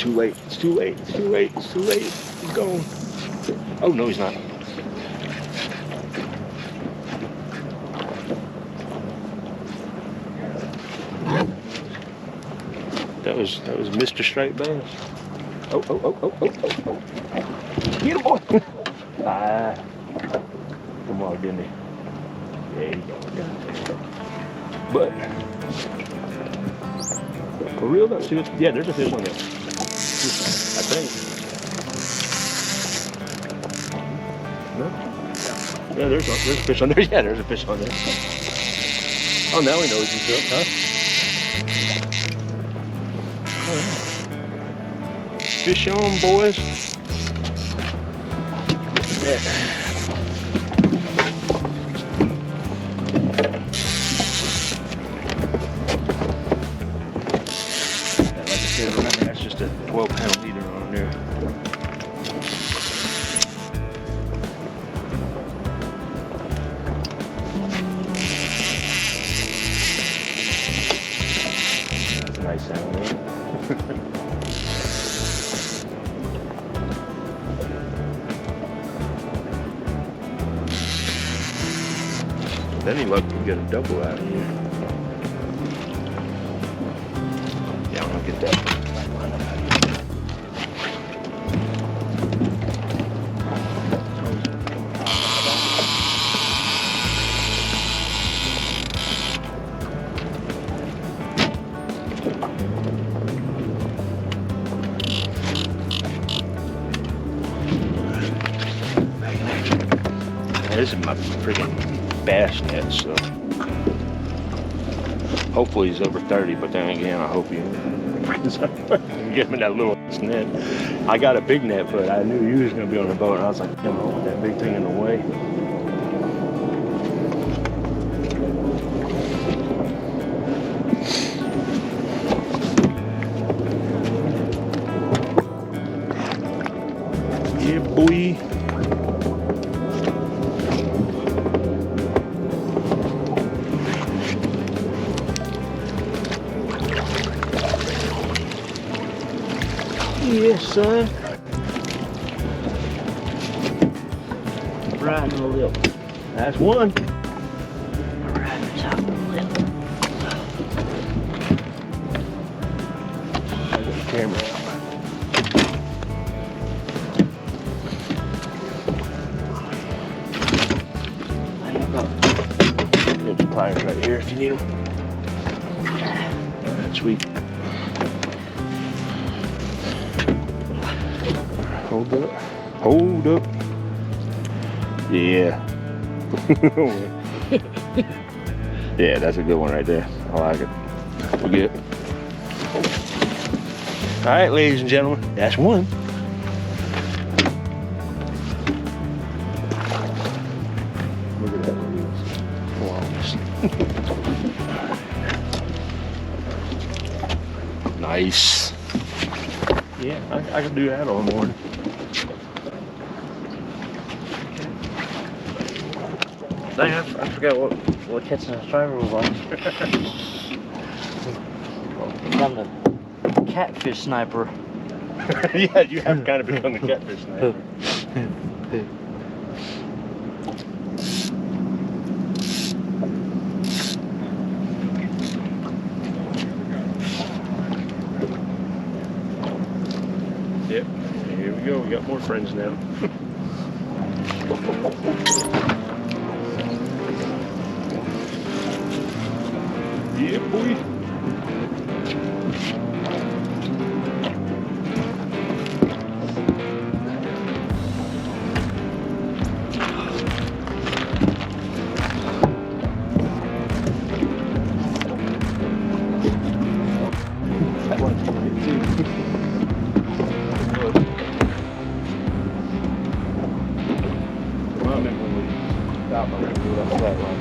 too late. It's too late. It's too late. It's too late. He's gone. Oh, no, he's not. That was Mr. Straight Bass. Oh. Get him, boy. Ah. Come on, didn't he? There you go. But, for real though, see, yeah, there's a fish on there. I think. No? Yeah, there's a fish on there. Yeah, there's a fish on there. Oh, now we know he's up, huh? Fish on, boys. Yeah. Like I said, remember that's just a 12-pound leader on there. That's a nice sound, right? Then he lucky to get a double out of here. Yeah, I'm gonna get that line up out of here. This is my freaking bass net, so hopefully he's over 30, but then again I hope he give me that little net. I got a big net, but I knew he was gonna be on the boat, and I was like, come on with that big thing in the way. Yeah, boy. Yes, son. Right in the lip. That's one. Right on top of the lip. I got the camera out. There's the pliers right here if you need them. Alright, sweet. Hold up. Hold up. Yeah. Yeah, that's a good one right there. I like it. We're good. All right, ladies and gentlemen, that's one. Look at that. Flawless. Nice. Yeah, I can do that all morning. Dang, I forgot what catching a striper was like. I'm the catfish sniper. Yeah, you have kind of become the catfish sniper. Yep, here we go. We got more friends now. Yeah, boy. That one's good too. Well, I remember when we stopped on that flat line.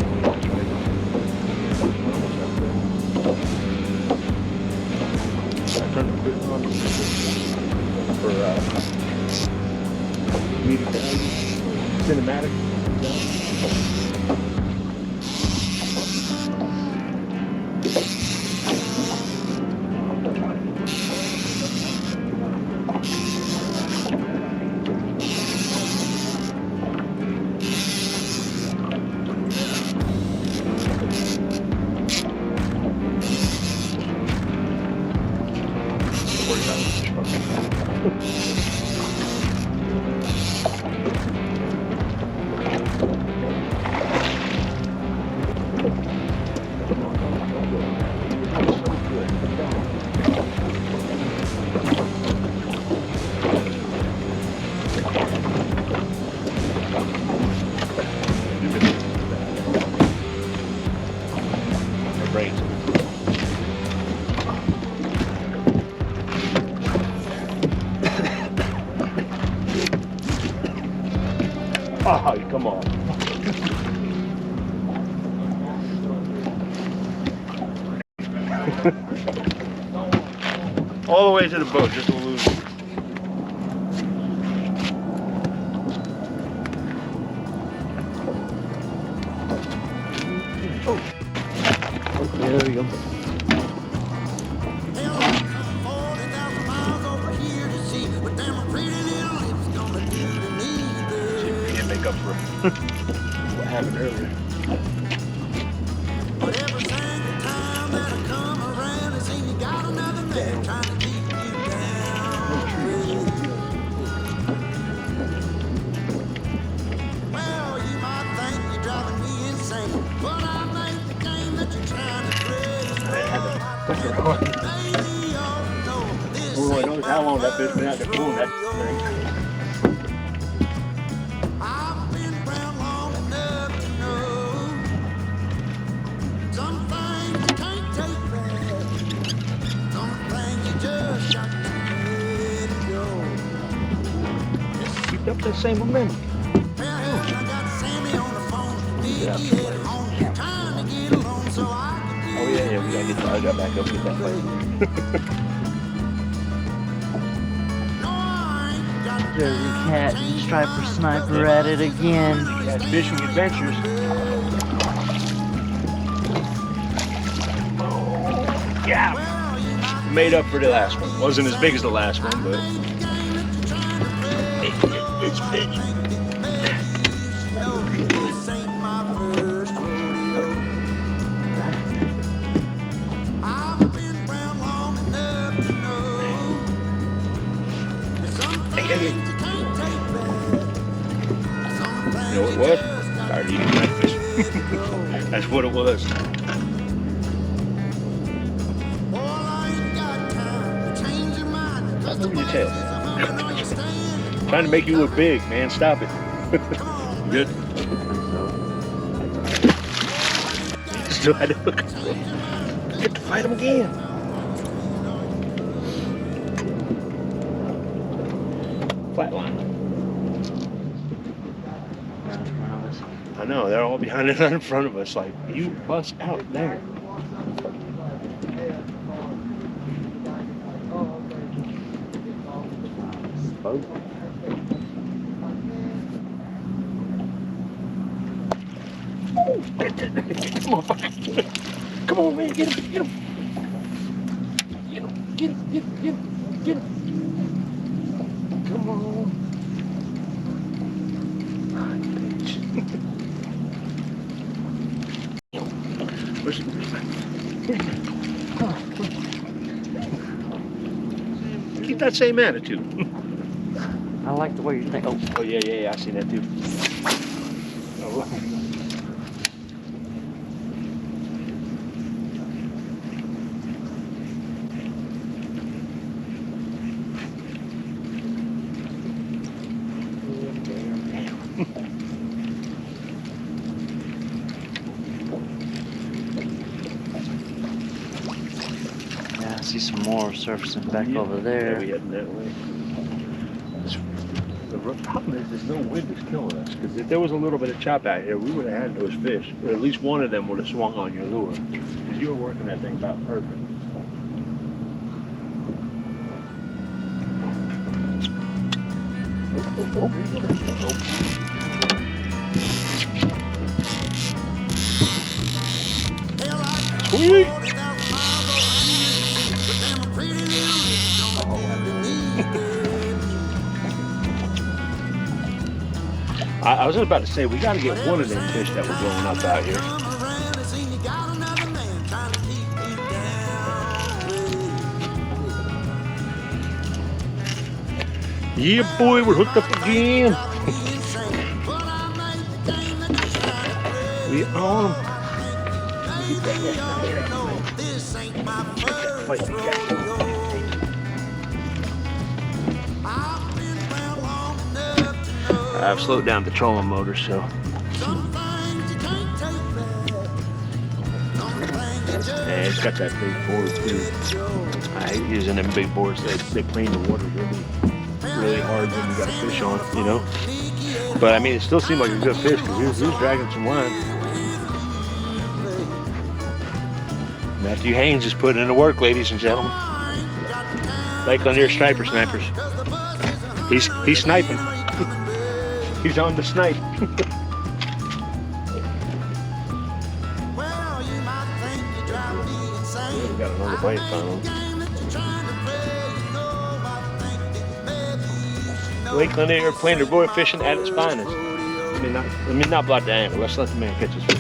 brakes. Oh, come on. All the way to the boat, just to lose it. There we go. Can't make up for what happened earlier. Who really knows how long that fish been out there doing that thing? Keep up that same momentum. Yeah. Oh yeah, we gotta get the other guy back up with that plate. Jersey cat and striper sniper at it again. Got fishing adventures. Yeah. Made up for the last one. Wasn't as big as the last one, but it's fish. You know what it was? Tired of eating breakfast. That's what it was. Move your tail. Trying to make you look big, man. Stop it. Good. Still had to look. Get to fight him again. Flatline. I know, they're all behind and in front of us. Like, you bust out there. Boat. Come on, come on, man, get him, get him. Get him, get him, get him, get him. Come on. Where's he? Keep that same attitude. I like the way you think. Oh yeah, I see that too. Oh. Yeah, I see some more surfacing back over there. Yeah, we heading that way. The problem is there's no wind that's killing us, because if there was a little bit of chop out here, we would have had those fish, or at least one of them would have swung on your lure, because you were working that thing about perfect. Sweet! I was just about to say, we got to get one of them fish that were blowing up out here. Yeah, boy, we're hooked up again. We on I've slowed down the trolling motor, so. Yeah, it's got that big board too. I hate using them big boards. They clean the water really hard when you got a fish on, you know. But I mean, it still seemed like a good fish because he was dragging some line. Matthew Haynes is putting in the work, ladies and gentlemen. Lake Lanier striper snipers. He's sniping. He's on the snipe. We got another bite found. Lake Lanier planer boy fishing at its finest. Let me not block the angle. Let's let the man catch his fish.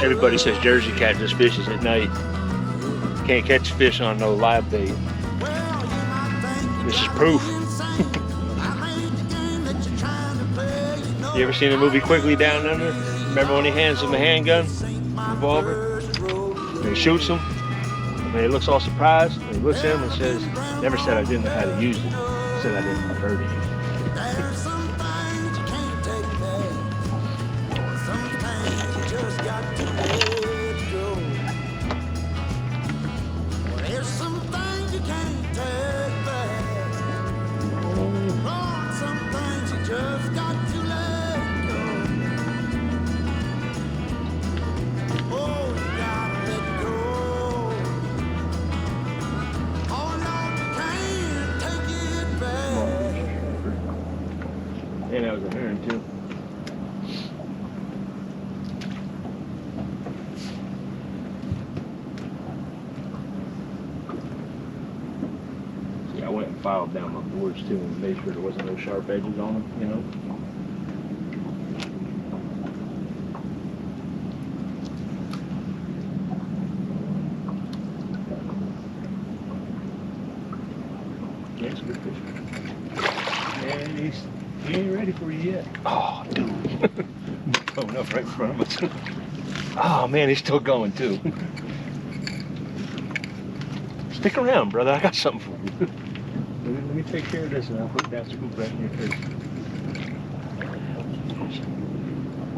Everybody says Jersey cat just fishes at night. Can't catch fish on no live bait. This is proof. You ever seen the movie Quigley Down Under? Remember when he hands him a handgun, revolver, and he shoots him? And he looks all surprised, and he looks at him and says, "Never said I didn't know how to use it. Said I didn't hurt it." And that was a heron too. See, I went and filed down my boards too and made sure there wasn't no sharp edges on them, you know. Yeah, it's a good fish. And he ain't ready for you yet. Oh, dude. Coming up right in front of us. Oh, man, he's still going, too. Stick around, brother. I got something for you. Let me take care of this and I'll put that scoop back in your face.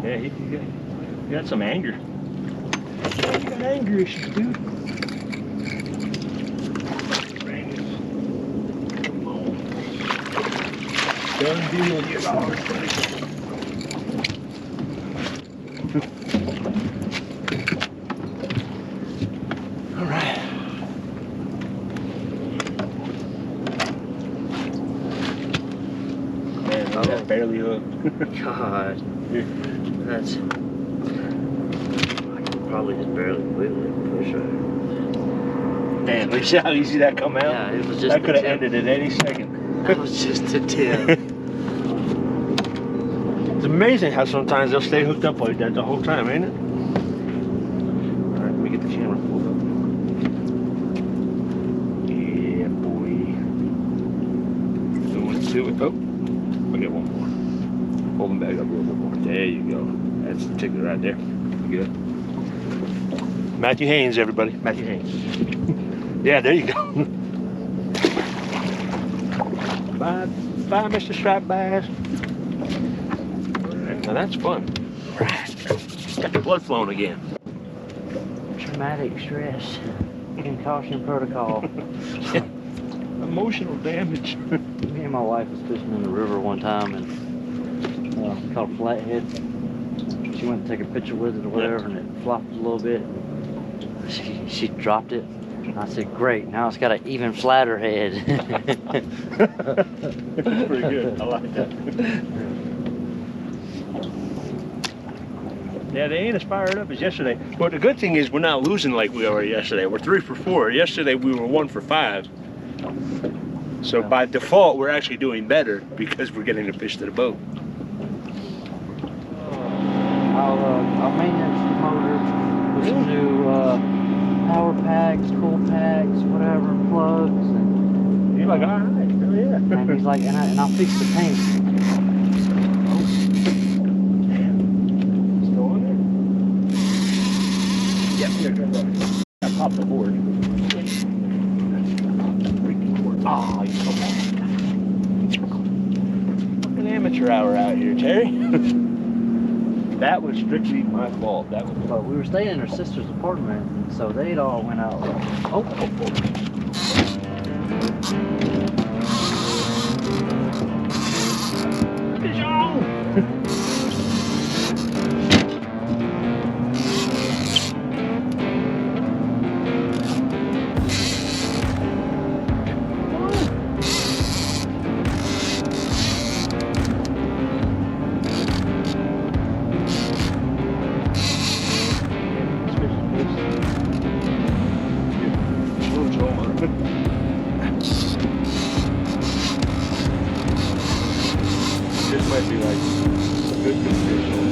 Yeah, you got some anger. Yeah, you got anger issues, dude. Done deal, you dollars, buddy. All right. Man, that's barely hooked. God, that's. I can probably just barely wiggle it and push right. Man, look how easy that come out. Yeah, it was just. That could have ended at any second. That was just a tip. It's amazing how sometimes they'll stay hooked up like that the whole time, ain't it? All right, let me get the camera pulled up. Yeah, boy. Going to it. Oh, I got one more. Hold them back up a little bit more. There you go. That's the ticket right there. Good. Matthew Haynes, everybody. Matthew Haynes. Yeah, there you go. Bye, Mr. Striped Bass. Now that's fun. Got the blood flowing again. Traumatic stress. Concussion protocol. Emotional damage. Me and my wife was fishing in the river one time and caught a flathead. She went to take a picture with it or whatever and it flopped a little bit. She dropped it. I said, great, now it's got an even flatter head. That's pretty good. I like that. Yeah, they ain't as fired up as yesterday. But the good thing is we're not losing like we were yesterday. We're 3 for 4. Yesterday we were 1 for 5. So by default, we're actually doing better because we're getting the fish to the boat. I'll maintenance the motor. You're like, all right, hell yeah. And he's like, and I'll fix the tank. Still on there? Yep, here comes up. I popped the board. Oh, you come on. Fucking amateur hour out here, Terry. That was strictly my fault. That was. But we were staying in her sister's apartment, so they'd all went out. Oh. This might be like a good condition.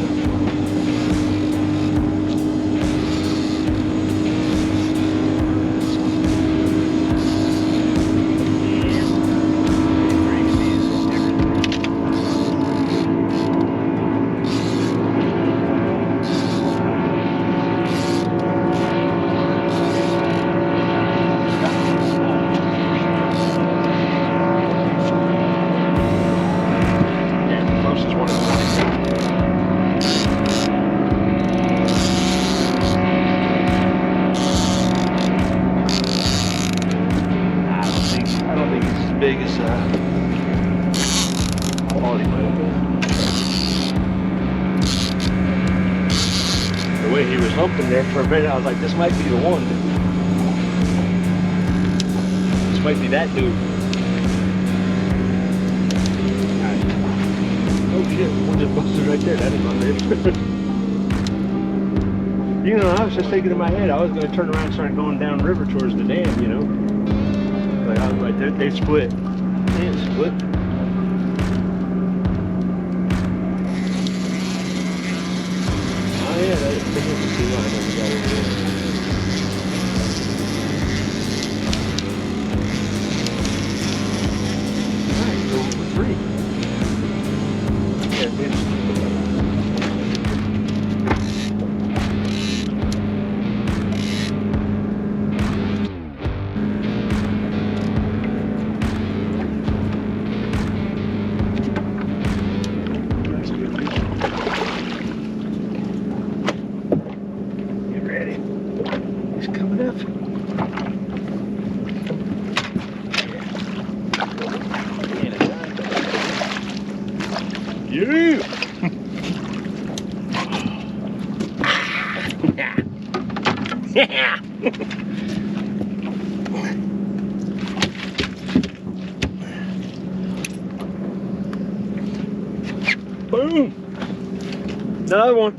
Big as quality might have been. The way he was humping there for a minute, I was like, this might be the one. This might be that dude. Right. Oh shit, one just busted right there. That is unreal. You know, I was just thinking in my head, I was going to turn around and start going down river towards the dam, you know. But I was like, they split. They split. Oh yeah, that is the sea line that we got over there. Alright, so we're free. Yeah, bitch. Yeah. Yeah. Boom. Another one.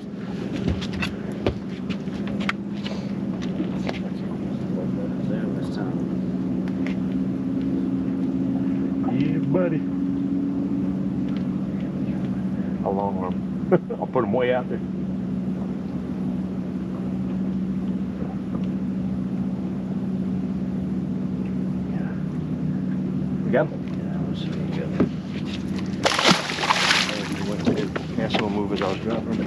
Yeah, buddy. A long arm. I'll put them way out there. You got them? Yeah, let's see. Cancel will move as I was dropping.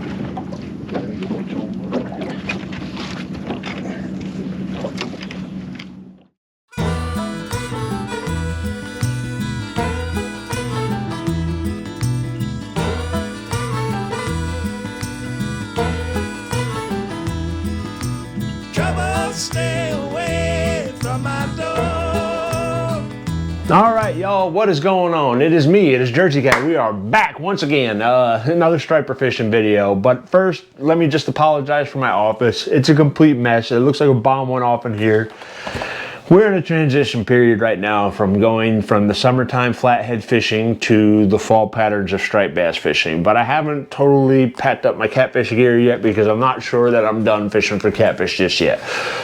Stay away from my door. All right, y'all, what is going on? It is me, it is Jersey Guy. We are back once again, another striper fishing video. But first, let me just apologize for my office. It's a complete mess. It looks like a bomb went off in here. We're in a transition period right now from going from the summertime flathead fishing to the fall patterns of striped bass fishing. But I haven't totally packed up my catfish gear yet because I'm not sure that I'm done fishing for catfish just yet.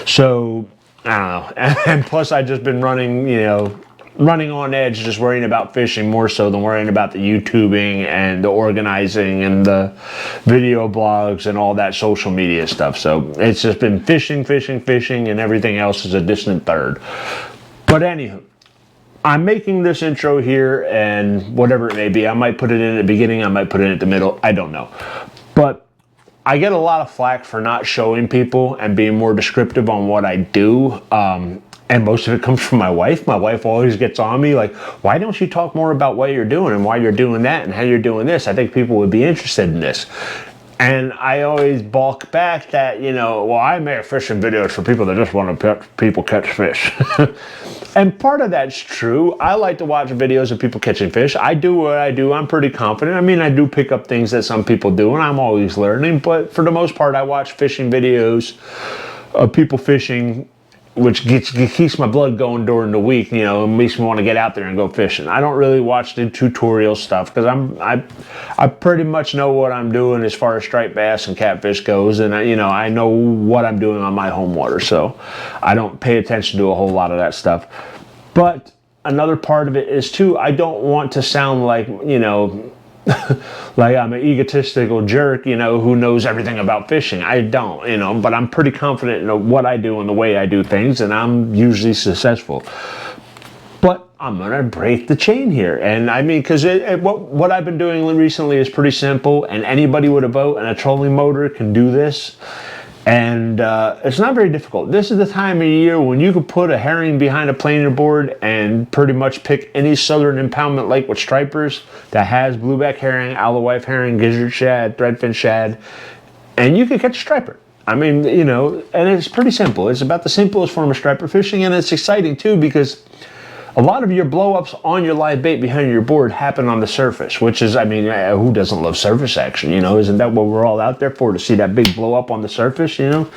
So, I don't know. And plus I just been running, you know, running on edge, just worrying about fishing more so than worrying about the YouTubing and the organizing and the video blogs and all that social media stuff. So it's just been fishing, and everything else is a distant third. But anywho, I'm making this intro here, and whatever it may be, I might put it in at the beginning, I might put it in at the middle, I don't know. But I get a lot of flack for not showing people and being more descriptive on what I do. And most of it comes from my wife. My wife always gets on me like, why don't you talk more about what you're doing and why you're doing that and how you're doing this? I think people would be interested in this. And I always balk back that, you know, well, I make fishing videos for people that just want to people catch fish. And part of that's true. I like to watch videos of people catching fish. I do what I do. I'm pretty confident. I mean, I do pick up things that some people do, and I'm always learning. But for the most part, I watch fishing videos of people fishing, which keeps my blood going during the week, you know, and makes me want to get out there and go fishing. I don't really watch the tutorial stuff because I pretty much know what I'm doing as far as striped bass and catfish goes, and I know what I'm doing on my home water, so I don't pay attention to a whole lot of that stuff. But another part of it is too, I don't want to sound like, you know, like I'm an egotistical jerk, you know, who knows everything about fishing. I don't, you know, but I'm pretty confident in what I do and the way I do things, and I'm usually successful. But I'm gonna break the chain here, and I mean, because what I've been doing recently is pretty simple, and anybody with a boat and a trolling motor can do this. And it's not very difficult. This is the time of year when you could put a herring behind a planer board and pretty much pick any southern impoundment lake with stripers that has blueback herring, alewife herring, gizzard shad, threadfin shad, and you can catch a striper. I mean, you know, and it's pretty simple. It's about the simplest form of striper fishing, and it's exciting too because a lot of your blow-ups on your live bait behind your board happen on the surface, which is, I mean, who doesn't love surface action, you know? Isn't that what we're all out there for, to see that big blow-up on the surface, you know?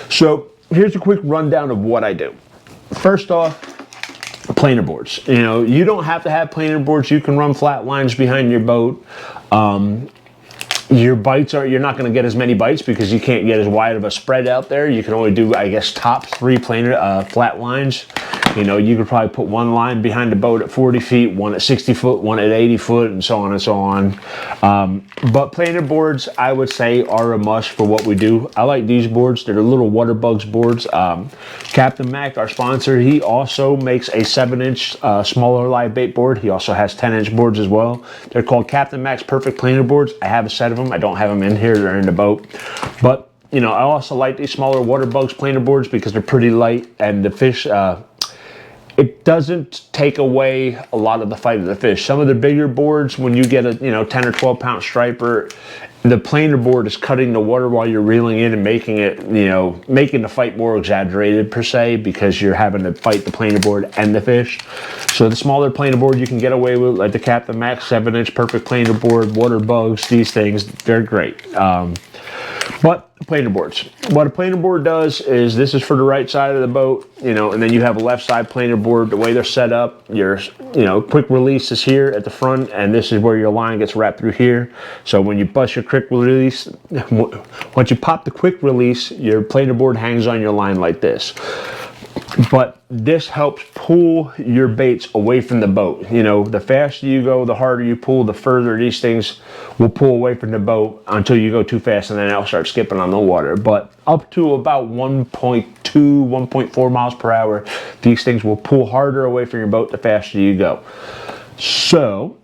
So here's a quick rundown of what I do. First off, planer boards. You know, you don't have to have planer boards. You can run flat lines behind your boat. Your bites you're not going to get as many bites because you can't get as wide of a spread out there. You can only do, I guess, top 3 planer flat lines. You know, you could probably put one line behind the boat at 40 feet, one at 60 foot, one at 80 foot, and so on and so on. But planer boards, I would say, are a must for what we do. I like these boards. They're the little water bugs boards. Captain Mac, our sponsor, he also makes a 7-inch smaller live bait board. He also has 10-inch boards as well. They're called Captain Mac's Perfect Planer boards. I have a set of them. I don't have them in here. They're in the boat. But, you know, I also like these smaller water bugs planer boards because they're pretty light, and the fish... it doesn't take away a lot of the fight of the fish. Some of the bigger boards, when you get a 10 or 12 pound striper, the planer board is cutting the water while you're reeling in and making it, making the fight more exaggerated per se, because you're having to fight the planer board and the fish. So the smaller planer board you can get away with, like the Captain Mac 7-inch perfect planer board, water bugs, these things, they're great. But planer boards. What a planer board does is, this is for the right side of the boat, and then you have a left side planer board. The way they're set up, your, quick release is here at the front, and this is where your line gets wrapped through here. So when you bust your quick release, once you pop the quick release, your planer board hangs on your line like this. But this helps pull your baits away from the boat. The faster you go, the harder you pull, the further these things will pull away from the boat until you go too fast, and then they'll start skipping on the water. But up to about 1.2, 1.4 miles per hour, these things will pull harder away from your boat the faster you go. So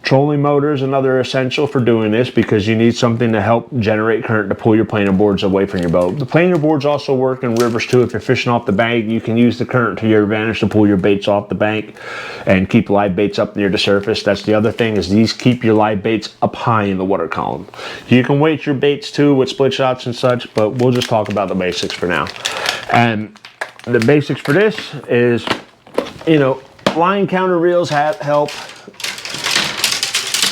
trolling motor is another essential for doing this, because you need something to help generate current to pull your planer boards away from your boat. The planer boards also work in rivers too. If you're fishing off the bank, you can use the current to your advantage to pull your baits off the bank and keep live baits up near the surface. That's the other thing, is these keep your live baits up high in the water column. You can weight your baits too with split shots and such, but we'll just talk about the basics for now. And the basics for this is, line counter reels help.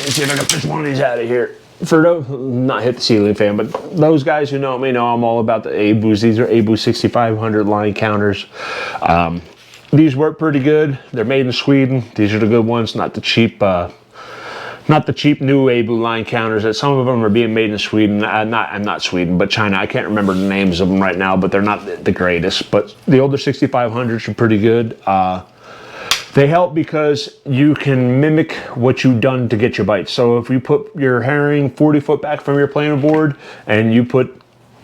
Let's see if I can push one of these out of here. For those, not hit the ceiling fan, but those guys who know me know I'm all about the Abus. These are Abu 6500 line counters. These work pretty good. They're made in Sweden. These are the good ones, not the cheap new Abu line counters. That some of them are being made in Sweden. I'm not Sweden, but China. I can't remember the names of them right now, but they're not the greatest. But the older 6500s are pretty good. They help because you can mimic what you've done to get your bites. So if you put your herring 40 foot back from your planer board, and you put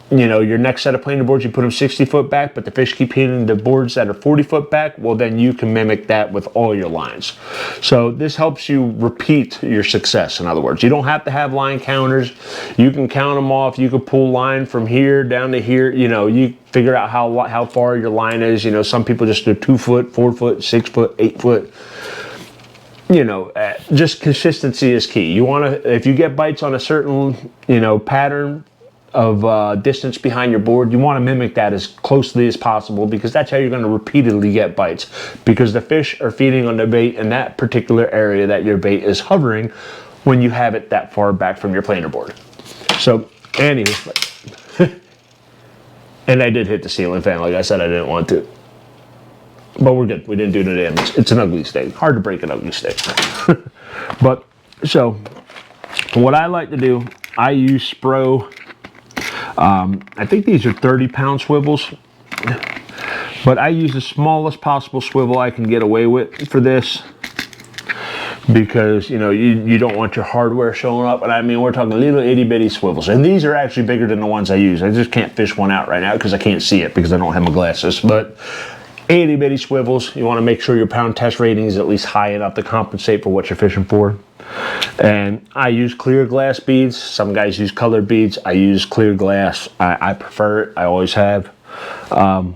your next set of planer boards, you put them 60 foot back, but the fish keep hitting the boards that are 40 foot back, well, then you can mimic that with all your lines. So this helps you repeat your success. In other words, you don't have to have line counters. You can count them off. You can pull line from here down to here. You figure out how far your line is. Some people just do 2 foot, 4 foot, 6 foot, 8 foot. Just consistency is key. You want to, if you get bites on a certain, pattern of distance behind your board, you want to mimic that as closely as possible, because that's how you're going to repeatedly get bites, because the fish are feeding on the bait in that particular area that your bait is hovering when you have it that far back from your planer board. So, anywho, and I did hit the ceiling fan, like I said I didn't want to. But we're good. We didn't do the damage. It's an ugly steak. Hard to break an ugly steak. But, so, what I like to do, I use Spro. I think these are 30-pound swivels. But I use the smallest possible swivel I can get away with for this. Because, you don't want your hardware showing up. And I mean, we're talking little itty-bitty swivels. And these are actually bigger than the ones I use. I just can't fish one out right now because I can't see it because I don't have my glasses. But itty bitty swivels, you want to make sure your pound test rating is at least high enough to compensate for what you're fishing for. And I use clear glass beads. Some guys use colored beads. I use clear glass. I prefer it. I always have. And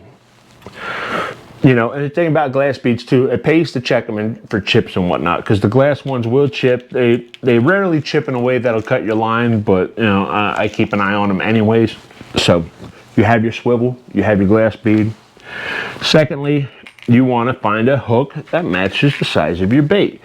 the thing about glass beads too, it pays to check them in for chips and whatnot, because the glass ones will chip. They rarely chip in a way that'll cut your line, but I keep an eye on them anyways. So you have your swivel, you have your glass bead. Secondly, you want to find a hook that matches the size of your bait.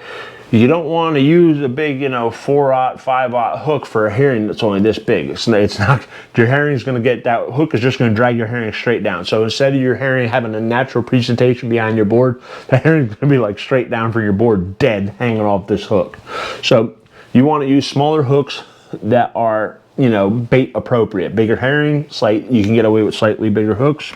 You don't want to use a big, 4/0, 5/0 hook for a herring that's only this big. It's not, your herring's going to get, that hook is just going to drag your herring straight down. So instead of your herring having a natural presentation behind your board, the herring's going to be like straight down from your board, dead, hanging off this hook. So you want to use smaller hooks that are, bait appropriate. Bigger herring, you can get away with slightly bigger hooks.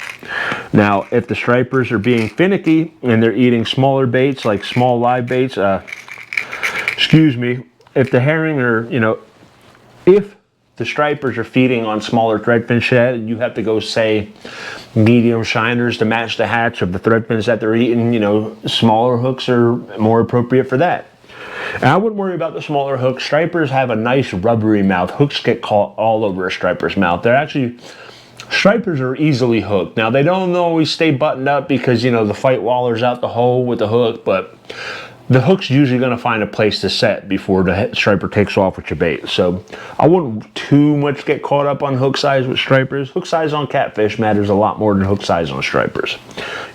Now, if the stripers are being finicky and they're eating smaller baits, like small live baits, if the herring are, if the stripers are feeding on smaller threadfin shad, you have to go, say, medium shiners to match the hatch of the threadfins that they're eating. Smaller hooks are more appropriate for that. And I wouldn't worry about the smaller hooks. Stripers have a nice rubbery mouth. Hooks get caught all over a striper's mouth. Stripers are easily hooked. Now, they don't always stay buttoned up because, the fight waller's out the hole with the hook, but the hook's usually going to find a place to set before the striper takes off with your bait. So I wouldn't too much get caught up on hook size with stripers. Hook size on catfish matters a lot more than hook size on stripers.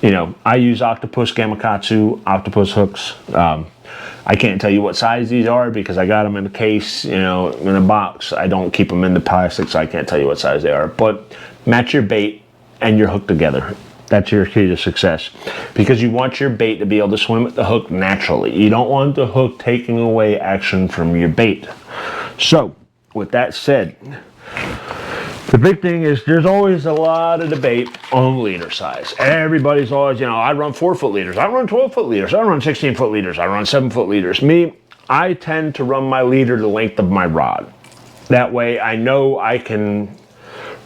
I use Octopus Gamakatsu octopus hooks. I can't tell you what size these are because I got them in a case, in a box. I don't keep them in the plastic, so I can't tell you what size they are. But match your bait and your hook together. That's your key to success, because you want your bait to be able to swim with the hook naturally. You don't want the hook taking away action from your bait. So, with that said, the big thing is there's always a lot of debate on leader size. Everybody's always, I run 4-foot leaders, I run 12-foot leaders, I run 16-foot leaders, I run 7-foot leaders. Me, I tend to run my leader the length of my rod. That way I know I can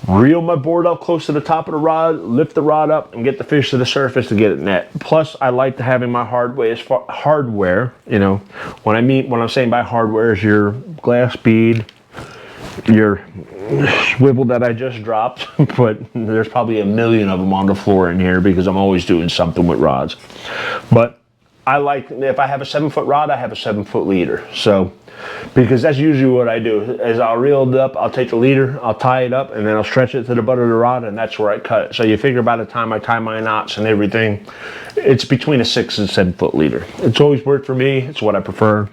reel my board up close to the top of the rod, lift the rod up, and get the fish to the surface to get it net. Plus, I like to having my hardware, when I'm saying by hardware is your glass bead, your swivel that I just dropped, but there's probably a million of them on the floor in here because I'm always doing something with rods. But I like, if I have a 7-foot rod, I have a 7-foot leader. So, because that's usually what I do, is I'll reel it up, I'll take the leader, I'll tie it up, and then I'll stretch it to the butt of the rod, and that's where I cut it. So you figure by the time I tie my knots and everything, it's between a 6 and 7-foot leader. It's always worked for me, it's what I prefer.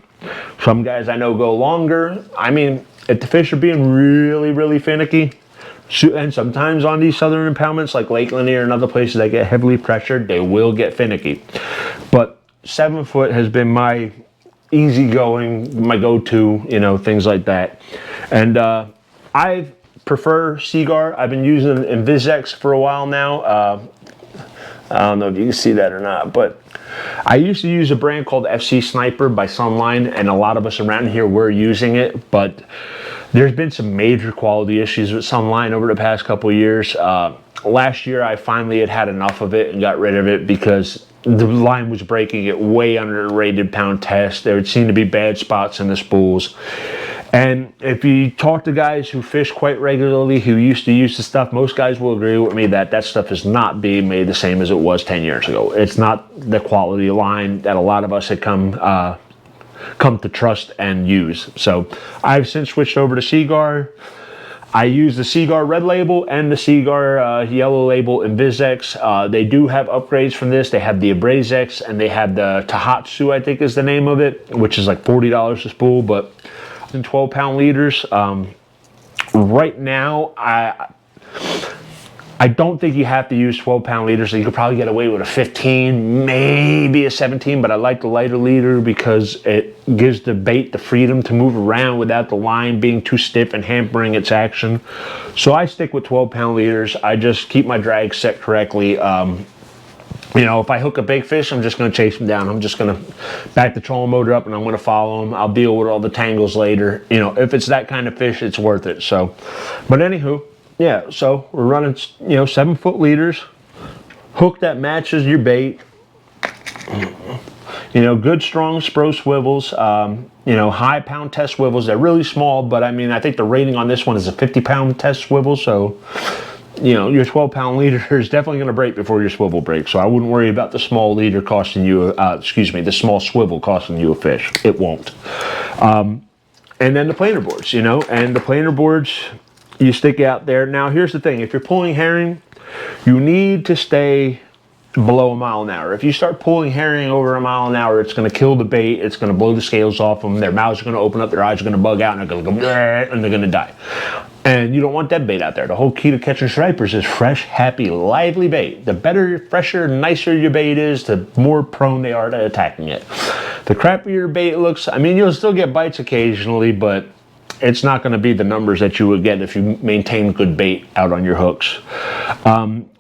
Some guys I know go longer. I mean, if the fish are being really, really finicky, and sometimes on these southern impoundments like Lake Lanier and other places that get heavily pressured, they will get finicky. But 7-foot has been my easygoing, my go-to, things like that. And I prefer Seaguar. I've been using Invisex for a while now. I don't know if you can see that or not, but I used to use a brand called FC Sniper by Sunline, and a lot of us around here were using it, but There's been some major quality issues with some line over the past couple of years. Last year, I finally had enough of it and got rid of it because the line was breaking at way under the rated pound test. There would seem to be bad spots in the spools. And if you talk to guys who fish quite regularly, who used to use the stuff, most guys will agree with me that that stuff is not being made the same as it was 10 years ago. It's not the quality line that a lot of us had come to trust and use. So I've since switched over to Seaguar. I use the Seaguar red label and the Seaguar yellow label in VizX. They do have upgrades from this. They have the AbrazeX and they have the Tahatsu, I think is the name of it, which is like $40 a spool, but in 12-pound leaders. Right now, I don't think you have to use 12-pound leaders. So you could probably get away with a 15, maybe a 17, but I like the lighter leader because it gives the bait the freedom to move around without the line being too stiff and hampering its action. So I stick with 12-pound leaders. I just keep my drag set correctly. You know, if I hook a big fish, I'm just going to chase him down. I'm just going to back the trolling motor up and I'm going to follow him. I'll deal with all the tangles later. You know, if it's that kind of fish, it's worth it. So, but anywho, yeah, so we're running, 7-foot leaders, hook that matches your bait, good strong Spro swivels, high pound test swivels. They're really small, but I mean, I think the rating on this one is a 50-pound test swivel. So, your 12-pound leader is definitely going to break before your swivel breaks. So I wouldn't worry about the small leader costing you, the small swivel costing you a fish. It won't. And then the planer boards, and the planer boards, you stick out there. Now, here's the thing. If you're pulling herring, you need to stay below a mile an hour. If you start pulling herring over a mile an hour, it's going to kill the bait. It's going to blow the scales off them. Their mouths are going to open up. Their eyes are going to bug out, and they're going to go, and they're going to die. And you don't want that bait out there. The whole key to catching stripers is fresh, happy, lively bait. The better, fresher, nicer your bait is, the more prone they are to attacking it. The crappier your bait looks, I mean, you'll still get bites occasionally, but it's not going to be the numbers that you would get if you maintain good bait out on your hooks.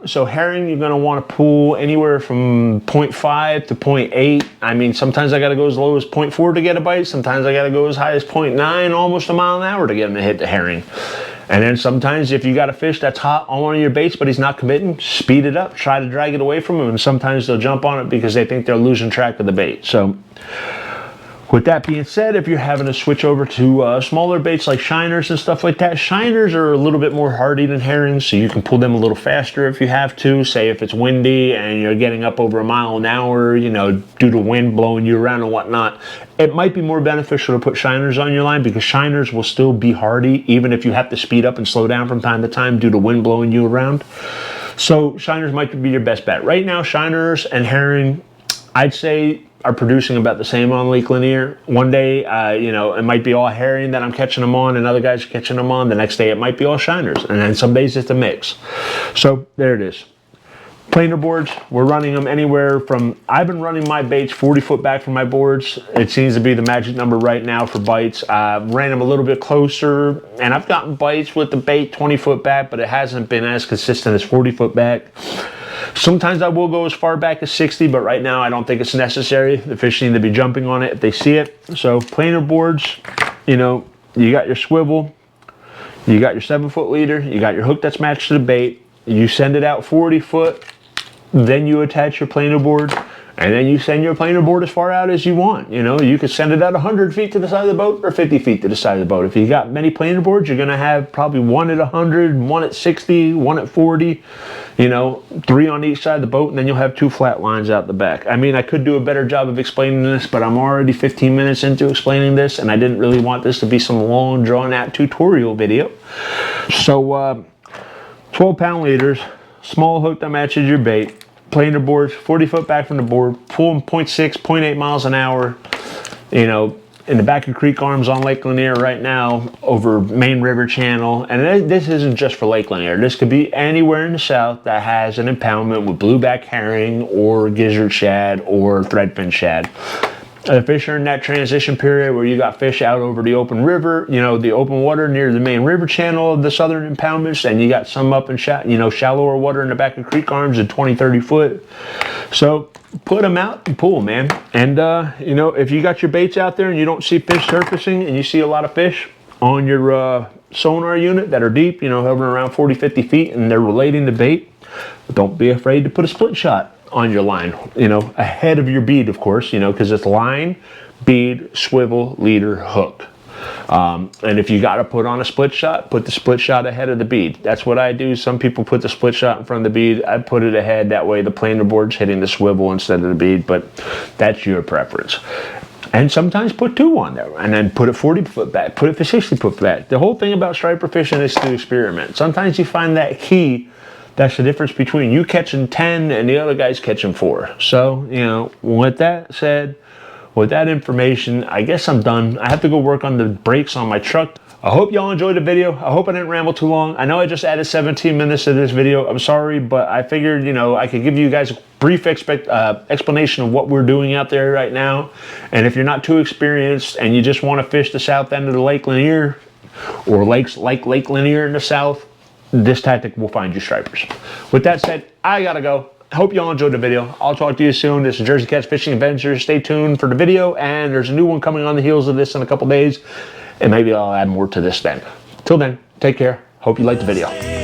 So herring, you're going to want to pull anywhere from 0.5 to 0.8. I mean, sometimes I got to go as low as 0.4 to get a bite. Sometimes I got to go as high as 0.9, almost a mile an hour to get them to hit the herring. And then sometimes if you got a fish that's hot on one of your baits, but he's not committing, speed it up, try to drag it away from him. And sometimes they'll jump on it because they think they're losing track of the bait. So with that being said, if you're having to switch over to smaller baits like shiners and stuff like that, shiners are a little bit more hardy than herrings, so you can pull them a little faster if you have to. Say if it's windy and you're getting up over a mile an hour, due to wind blowing you around and whatnot, it might be more beneficial to put shiners on your line because shiners will still be hardy even if you have to speed up and slow down from time to time due to wind blowing you around. So shiners might be your best bet. Right now, shiners and herring, I'd say, are producing about the same on Lake Lanier. One day, it might be all herring that I'm catching them on and other guys are catching them on. The next day, it might be all shiners. And then some days it's a mix. So there it is. Planer boards, we're running them anywhere from, I've been running my baits 40 foot back from my boards. It seems to be the magic number right now for bites. Ran them a little bit closer and I've gotten bites with the bait 20 foot back, but it hasn't been as consistent as 40 foot back. Sometimes I will go as far back as 60, but right now I don't think it's necessary. The fish need to be jumping on it if they see it. So planer boards, you got your swivel, you got your 7-foot leader, you got your hook that's matched to the bait, you send it out 40 foot, then you attach your planer board, and then you send your planer board as far out as you want. You could send it out 100 feet to the side of the boat or 50 feet to the side of the boat. If you got many planer boards, you're going to have probably one at 100, one at 60, one at 40, 3 on each side of the boat, and then you'll have 2 flat lines out the back. I mean, I could do a better job of explaining this, but I'm already 15 minutes into explaining this, and I didn't really want this to be some long, drawn-out tutorial video. So, 12-pound leaders, small hook that matches your bait, planer boards, 40 foot back from the board, pull them 0.6, 0.8 miles an hour, in the back of creek arms on Lake Lanier right now over Main River Channel. And this isn't just for Lake Lanier. This could be anywhere in the south that has an impoundment with blueback herring or gizzard shad or threadfin shad. The fish are in that transition period where you got fish out over the open river, the open water near the Main River Channel of the southern impoundments, and you got some up in shallower water in the back of creek arms at 20, 30 foot. So put them out and pull them, man. And, if you got your baits out there and you don't see fish surfacing and you see a lot of fish, on your sonar unit that are deep, you know, hovering around 40, 50 feet, and they're relating the bait, don't be afraid to put a split shot on your line, you know, ahead of your bead, of course, you know, because it's line, bead, swivel, leader, hook. And if you got to put on a split shot, put the split shot ahead of the bead. That's what I do. Some people put the split shot in front of the bead. I put it ahead. That way the planer board's hitting the swivel instead of the bead, but that's your preference. And sometimes put 2 on there and then put it 40 foot back, put it 60 foot back. The whole thing about striper fishing is to experiment. Sometimes you find that key. That's the difference between you catching 10 and the other guy's catching 4. So, you know, with that said, with that information, I guess I'm done. I have to go work on the brakes on my truck. I hope y'all enjoyed the video. I hope I didn't ramble too long. I know I just added 17 minutes to this video. I'm sorry, but I figured, you know, I could give you guys a brief explanation of what we're doing out there right now. And if you're not too experienced and you just want to fish the south end of the Lake Lanier or lakes like Lake Lanier in the south, this tactic will find you stripers. With that said, I gotta go. Hope y'all enjoyed the video. I'll talk to you soon. This is Jersey Catch Fishing Adventures. Stay tuned for the video, and there's a new one coming on the heels of this in a couple days, and maybe I'll add more to this then. Till then, take care. Hope you liked the video.